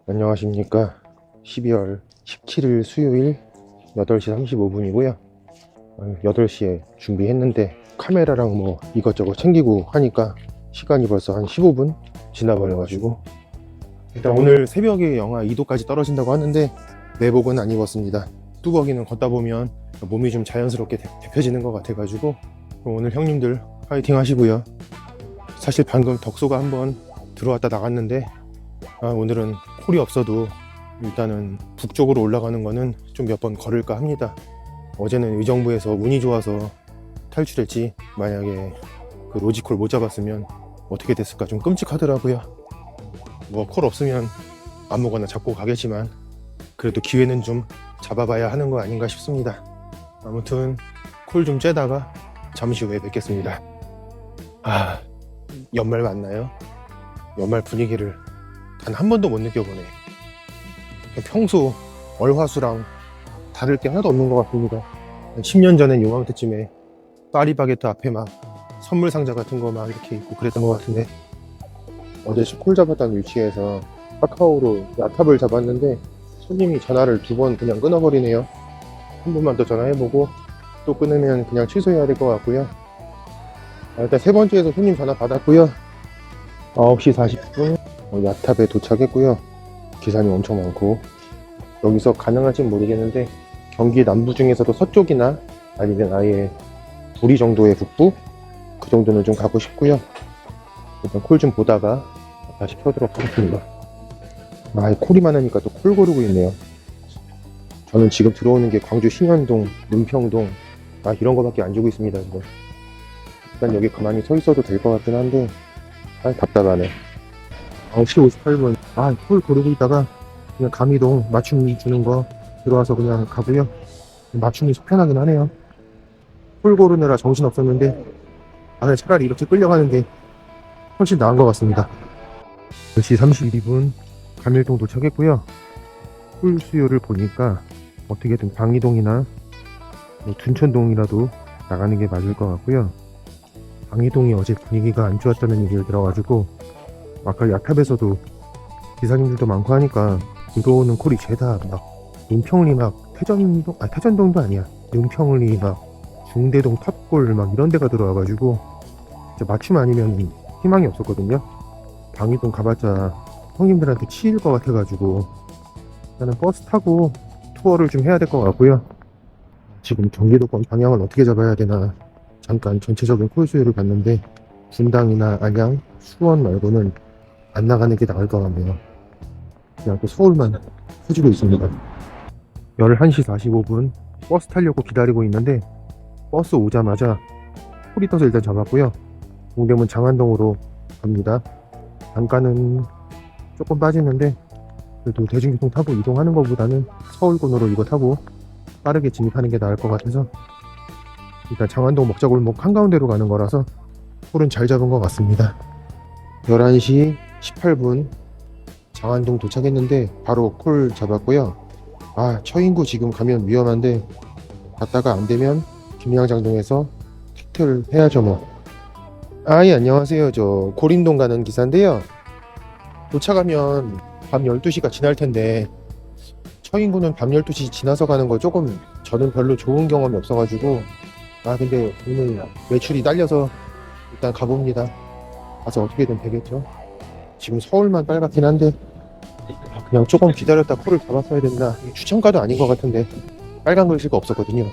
안녕하십니까. 12월 17일 수요일 8시 35분이고요 8시에 준비했는데 카메라랑 뭐 이것저것 챙기고 하니까 시간이 벌써 한 15분 지나버려가지고 일단 오늘 새벽에 영하 2도까지 떨어진다고 하는데 내복은 안 입었습니다. 뚜벅이는 걷다 보면 몸이 좀 자연스럽게 데펴지는 것 같아가지고 오늘 형님들 파이팅 하시고요. 사실 방금 덕소가 한번 들어왔다 나갔는데 오늘은 콜이 없어도 일단은 북쪽으로 올라가는 거는 좀 몇 번 걸을까 합니다. 어제는 의정부에서 운이 좋아서 탈출했지 만약에 그 로지콜 못 잡았으면 어떻게 됐을까 좀 끔찍하더라고요. 뭐 콜 없으면 아무거나 잡고 가겠지만 그래도 기회는 좀 잡아봐야 하는 거 아닌가 싶습니다. 아무튼 콜 좀 쬐다가 잠시 후에 뵙겠습니다. 연말 맞나요? 연말 분위기를 단 한 번도 못 느껴보네. 평소 월화수랑 다를 게 하나도 없는 것 같습니다. 10년 전엔 요맘때쯤에 파리바게트 앞에 막 선물 상자 같은 거 막 이렇게 있고 그랬던 것 같은데 어제 콜 잡았다는 위치에서 카카오로 야탑을 잡았는데 손님이 전화를 2번 그냥 끊어버리네요. 한 번만 더 전화해보고 또 끊으면 그냥 취소해야 될 것 같고요. 일단 세 번째에서 손님 전화 받았고요. 9시 40분 야탑에 도착했고요. 기사님 엄청 많고 여기서 가능할진 모르겠는데 경기 남부 중에서도 서쪽이나 아니면 아예 도리 정도의 북부 그 정도는 좀 가고 싶고요. 일단 콜 좀 보다가 다시 켜도록 하겠습니다. 콜이 많으니까 또 콜 고르고 있네요. 저는 지금 들어오는 게 광주 신현동, 은평동 이런 거밖에 안 주고 있습니다. 지금. 일단 여기 가만히 서 있어도 될 것 같긴 한데 답답하네. 9시 58분 콜 고르고 있다가 그냥 감이동 맞춤 주는 거 들어와서 그냥 가고요. 맞춤이 속편하긴 하네요. 콜 고르느라 정신 없었는데 차라리 이렇게 끌려가는 게 훨씬 나은 것 같습니다. 10시 32분 감일동 도착했고요. 콜 수요를 보니까 어떻게든 방이동이나 둔천동이라도 나가는 게 맞을 것 같고요. 방이동이 어제 분위기가 안 좋았다는 얘기를 들어가지고 아까 야탑에서도 기사님들도 많고 하니까 들어오는 콜이 죄다 막 은평리 막 태전동도 아니야. 은평리 막 중대동 탑골 막 이런 데가 들어와가지고 진짜 맞춤 아니면 희망이 없었거든요. 방이동 가봤자 형님들한테 치일 것 같아가지고 일단은 버스 타고 투어를 좀 해야 될 것 같고요. 지금 경기도권 방향을 어떻게 잡아야 되나 잠깐 전체적인 콜 수요를 봤는데 분당이나 안양, 수원 말고는 안 나가는 게 나을 것 같네요. 그냥 또 서울만 터지고 있습니다. 11시 45분 버스 타려고 기다리고 있는데 버스 오자마자 콜이 떠서 일단 잡았고요. 동대문 장안동으로 갑니다. 단가는 조금 빠지는데 그래도 대중교통 타고 이동하는 것보다는 서울권으로 이거 타고 빠르게 진입하는 게 나을 것 같아서 일단 장안동 먹자골목 한가운데로 가는 거라서 콜은 잘 잡은 것 같습니다. 11시 18분 장안동 도착했는데 바로 콜 잡았고요. 처인구 지금 가면 위험한데 갔다가 안되면 김양장동에서 택트를 해야죠 뭐. 예, 안녕하세요. 저 고림동 가는 기사인데요. 도착하면 밤 12시가 지날 텐데 처인구는 밤 12시 지나서 가는 거 조금 저는 별로 좋은 경험이 없어가지고 근데 오늘 매출이 딸려서 일단 가봅니다. 가서 어떻게든 되겠죠. 지금 서울만 빨갛긴 한데 그냥 조금 기다렸다 콜을 잡았어야 된다. 추천가도 아닌 것 같은데 빨간 글씨가 없었거든요.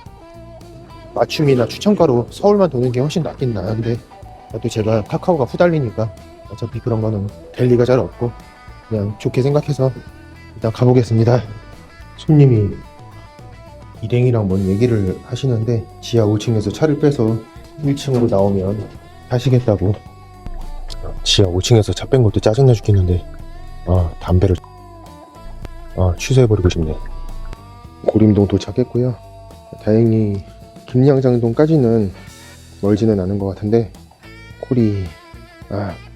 맞춤이나 추천가로 서울만 도는 게 훨씬 낫긴 나은데 또 제가 카카오가 후달리니까 어차피 그런 거는 될 리가 잘 없고 그냥 좋게 생각해서 일단 가보겠습니다. 손님이 일행이랑 뭔 얘기를 하시는데 지하 5층에서 차를 빼서 1층으로 나오면 하시겠다고. 지하 5층에서 차 뺀 것도 짜증나 죽겠는데 담배를 취소해버리고 싶네. 고림동 도착했고요. 다행히 김양장동까지는 멀지는 않은 것 같은데 콜이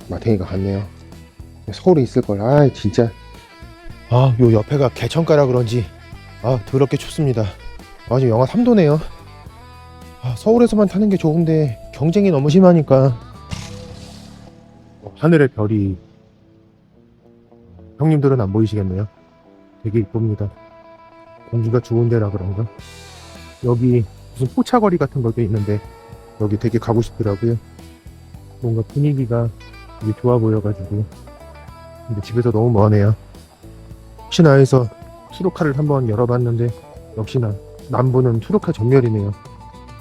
마탱이가 갔네요. 서울에 있을걸. 진짜 요 옆에가 개천가라 그런지 더럽게 춥습니다. 지금 영하 3도네요. 서울에서만 타는 게 좋은데 경쟁이 너무 심하니까 하늘의 별이 형님들은 안 보이시겠네요. 되게 이쁩니다. 공기가 좋은 데라 그런가? 여기 무슨 포차거리 같은 것도 있는데 여기 되게 가고 싶더라고요. 뭔가 분위기가 되게 좋아 보여가지고. 근데 집에서 너무 머네요. 혹시나 해서 투르카를 한번 열어봤는데 역시나 남부는 투르카 전멸이네요.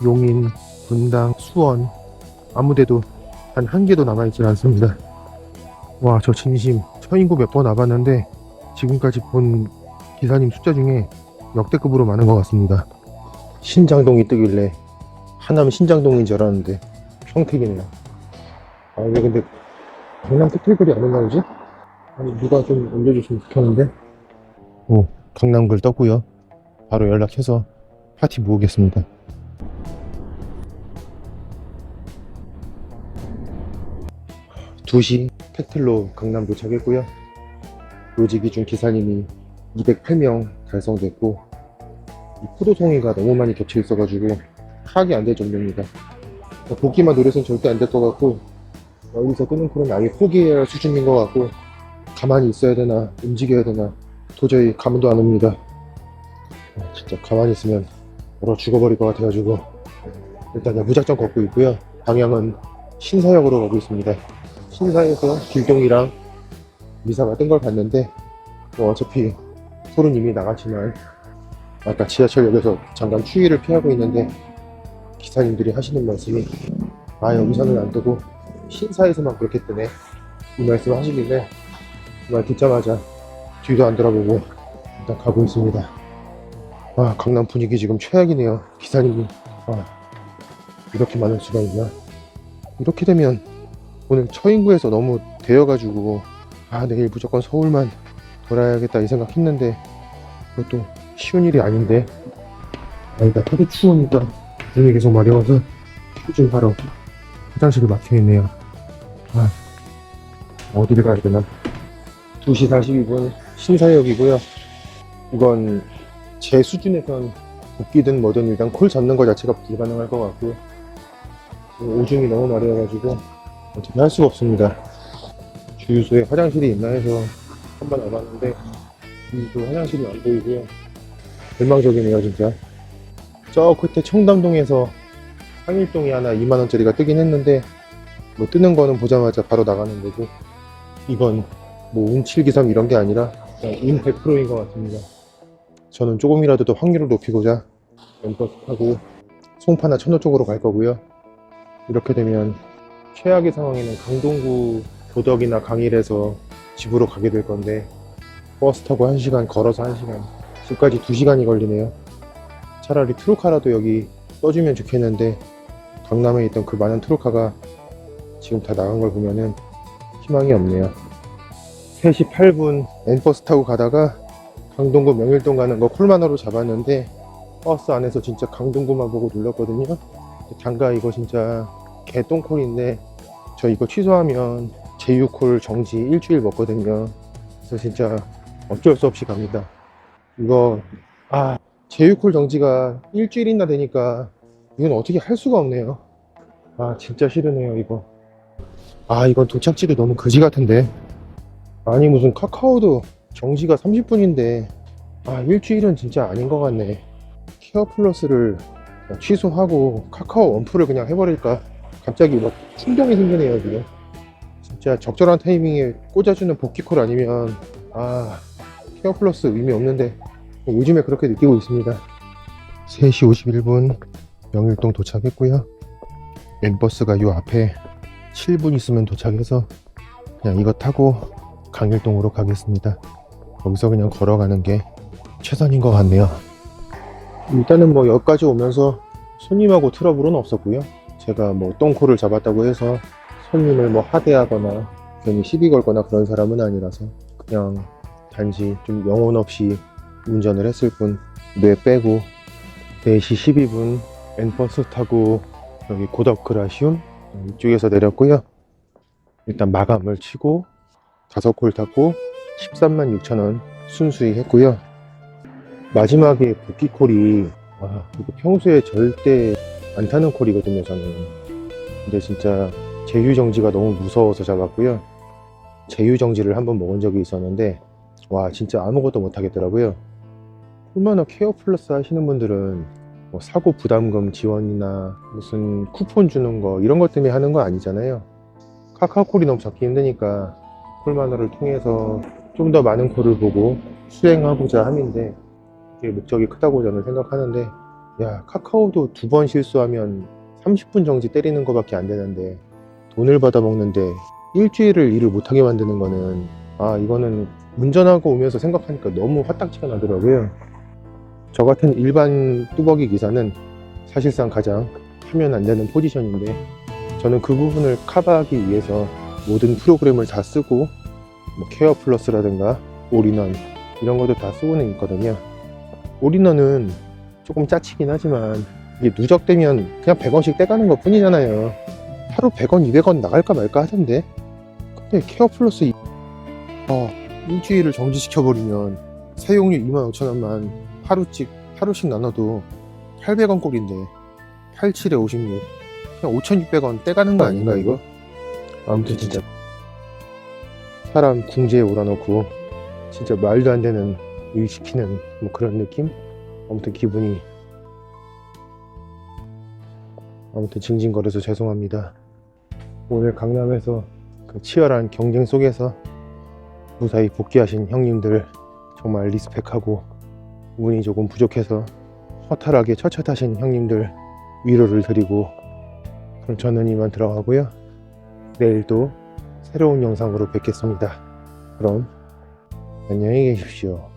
용인, 분당, 수원 아무데도 단 한 개도 남아있지 않습니다. 와, 저 진심 처인구 몇 번 와봤는데 지금까지 본 기사님 숫자 중에 역대급으로 많은 것 같습니다. 신장동이 뜨길래 하남 신장동인 줄 알았는데 평택이네요. 아, 왜 근데 강남 끝글이 안 올라오지? 아니, 누가 좀 올려주시면 좋겠는데. 오, 강남글 떴고요. 바로 연락해서 파티 모으겠습니다. 2시 택틀로 강남 도착했고요. 로지 기준 기사님이 208명 달성됐고 이 포도송이가 너무 많이 겹쳐 있어가지고 파악이 안 될 정도입니다. 보기만 노려서는 절대 안 될 것 같고 여기서 뜨는 콜은 아예 포기해야 할 수준인 것 같고 가만히 있어야 되나 움직여야 되나 도저히 감도 안 옵니다. 진짜 가만히 있으면 얼어 죽어버릴 것 같아가지고 일단 그냥 무작정 걷고 있고요. 방향은 신사역으로 가고 있습니다. 신사에서 길동이랑 미사가 뜬 걸 봤는데 뭐 어차피 콜은 이미 나갔지만 아까 지하철역에서 잠깐 추위를 피하고 있는데 기사님들이 하시는 말씀이 아, 여기서는 안 뜨고 신사에서만 그렇게 뜨네 이 말씀 하시길래 그 말 듣자마자 뒤도 안 돌아보고 일단 가고 있습니다. 아, 강남 분위기 지금 최악이네요. 기사님이 이렇게 많을 수가 있나. 이렇게 되면 오늘 처인구에서 너무 데여가지고 내일 무조건 서울만 돌아야겠다 이 생각했는데 그것도 쉬운 일이 아닌데 아니다, 하도 추우니까 눈이 계속 마려워서 요즘 바로 화장실이 막혀있네요. 어디를 가야 되나. 2시 42분 신사역이고요. 이건 제 수준에선 복귀든 뭐든 일단 콜 잡는 것 자체가 불가능할 것 같고요. 오줌이 너무 마려워가지고 어떻게 할 수가 없습니다. 주유소에 화장실이 있나 해서 한번 와봤는데 또 화장실이 안 보이고요. 절망적이네요 진짜. 저 끝에 청담동에서 상일동이 하나 2만원짜리가 뜨긴 했는데 뭐 뜨는 거는 보자마자 바로 나가는 거고 이건 뭐 운칠기삼 이런 게 아니라 그냥 운 100%인 것 같습니다. 저는 조금이라도 더 확률을 높이고자 엠버스 타고 송파나 천호 쪽으로 갈 거고요. 이렇게 되면 최악의 상황에는 강동구 도덕이나 강일에서 집으로 가게 될 건데 버스 타고 1시간, 걸어서 1시간, 집까지 2시간이 걸리네요. 차라리 트루카라도 여기 떠주면 좋겠는데 강남에 있던 그 많은 트루카가 지금 다 나간 걸 보면은 희망이 없네요. 3시 8분 N버스 타고 가다가 강동구 명일동 가는 거 콜만으로 잡았는데 버스 안에서 진짜 강동구만 보고 눌렀거든요. 단가 이거 진짜 개똥콜인데 저 이거 취소하면 제휴콜 정지 일주일 먹거든요. 그래서 진짜 어쩔 수 없이 갑니다. 이거 제휴콜 정지가 일주일이나 되니까 이건 어떻게 할 수가 없네요. 진짜 싫으네요 이거. 이건 도착지도 너무 그지 같은데. 아니 무슨 카카오도 정지가 30분인데 일주일은 진짜 아닌 것 같네. 케어 플러스를 취소하고 카카오 원풀을 그냥 해버릴까 갑자기 막 충동이 생기네요 지금. 진짜 적절한 타이밍에 꽂아주는 복귀콜 아니면 케어 플러스 의미 없는데 요즘에 그렇게 느끼고 있습니다. 3시 51분 명일동 도착했고요. N버스가 요 앞에 7분 있으면 도착해서 그냥 이거 타고 강일동으로 가겠습니다. 거기서 그냥 걸어가는 게 최선인 것 같네요. 일단은 뭐 여기까지 오면서 손님하고 트러블은 없었고요. 제가 뭐 똥콜을 잡았다고 해서 손님을 뭐 하대하거나 괜히 시비 걸거나 그런 사람은 아니라서 그냥 단지 좀 영혼 없이 운전을 했을 뿐. 뇌 빼고 4시 12분 N버스 타고 여기 고덕크라시움 이쪽에서 내렸고요. 일단 마감을 치고 5콜 탔고 136,000원 순수익 했고요. 마지막에 복귀콜이 이거 평소에 절대 안 타는 콜이거든요 저는. 근데 진짜 제휴정지가 너무 무서워서 잡았고요. 제휴정지를 한번 먹은 적이 있었는데 와 진짜 아무것도 못 하겠더라고요. 콜마너 케어 플러스 하시는 분들은 뭐 사고 부담금 지원이나 무슨 쿠폰 주는 거 이런 것 때문에 하는 거 아니잖아요. 카카오콜이 너무 잡기 힘드니까 콜마너를 통해서 좀 더 많은 콜을 보고 수행하고자 함인데, 이게 목적이 크다고 저는 생각하는데, 야 카카오도 2번 실수하면 30분 정지 때리는 거밖에 안 되는데 돈을 받아 먹는데 일주일을 일을 못하게 만드는 거는, 이거는 운전하고 오면서 생각하니까 너무 화딱지가 나더라고요. 저 같은 일반 뚜벅이 기사는 사실상 가장 하면 안 되는 포지션인데, 저는 그 부분을 커버하기 위해서 모든 프로그램을 다 쓰고 뭐 케어 플러스라든가 올인원 이런 것도 다 쓰고는 있거든요. 올인원은 조금 짜치긴 하지만 이게 누적되면 그냥 100원씩 떼가는 것 뿐이잖아요. 하루 100원, 200원 나갈까 말까 하던데, 근데 케어 플러스 일주일을 정지시켜버리면 사용료 25,000원만 하루씩 나눠도 800원 꼴인데 87에 56, 그냥 5,600원 떼가는 거 아닌가 이거? 아무튼 진짜 사람 궁지에 몰아넣고 진짜 말도 안 되는 일 시키는 뭐 그런 느낌? 아무튼 기분이, 아무튼 징징거려서 죄송합니다. 오늘 강남에서 그 치열한 경쟁 속에서 무사히 복귀하신 형님들 정말 리스펙하고, 운이 조금 부족해서 허탈하게 처처하신 형님들 위로를 드리고, 그럼 저는 이만 들어가고요. 내일도 새로운 영상으로 뵙겠습니다. 그럼 안녕히 계십시오.